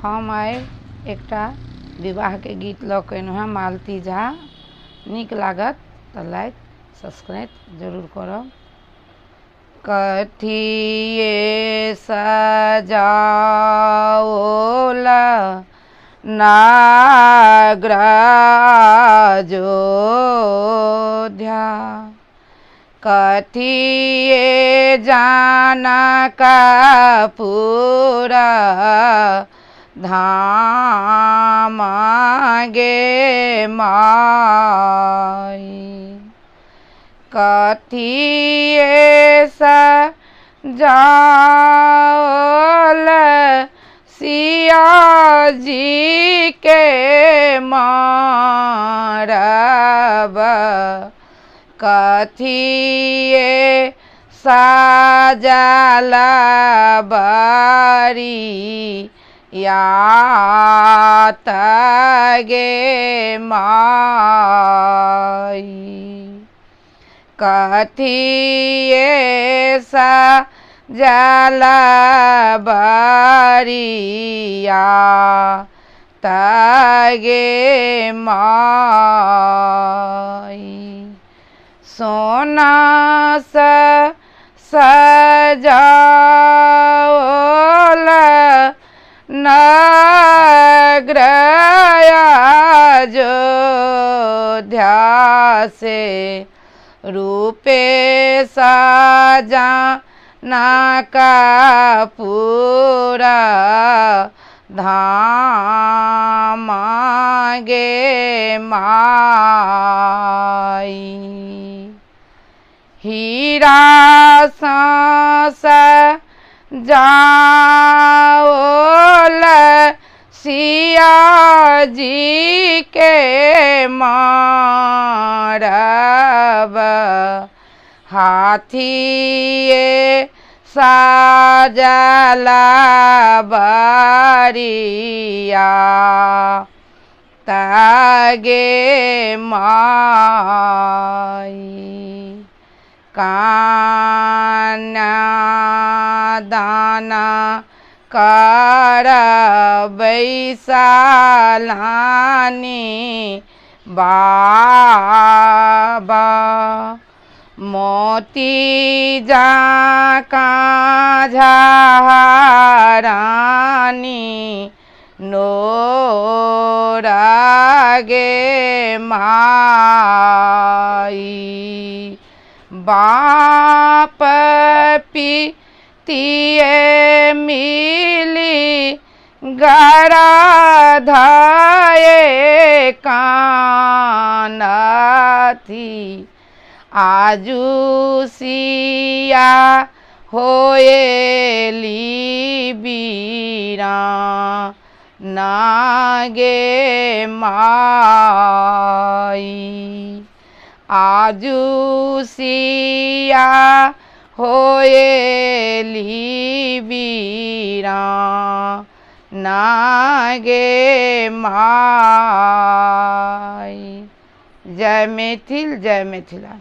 हम आइ एकटा विवाह के गीत लऽ कऽ एलहुँ हेँ। मालती झा। नीक लागत तऽ लाइक सब्सक्राइब जरूर करब। कथिए सजाओल नागर अयोध्या, कथिए जनकपुर धाम गे माई, कथिए सजाओल सिया जी के मारब, कथिए सजल बरियात गे माई, कथिए सजल बरियात गे माई, सोना सजाओल नगर अयोध्या से, रूपे जनकपुर धाम गे माई, हीरा सजाओल सिया जी के मारब, हाथिए सजल बरियात गे माई, कन्यादान करबै सालानी बाबा, मोती जकाँ झरानी नोर गे माई, बाप पितिए मिली गराधए कानथी, आजू सिया होएली बीरान गे माई, आजू सिया होएली बीरान गे माई। जय मैथिल, जय मिथिला।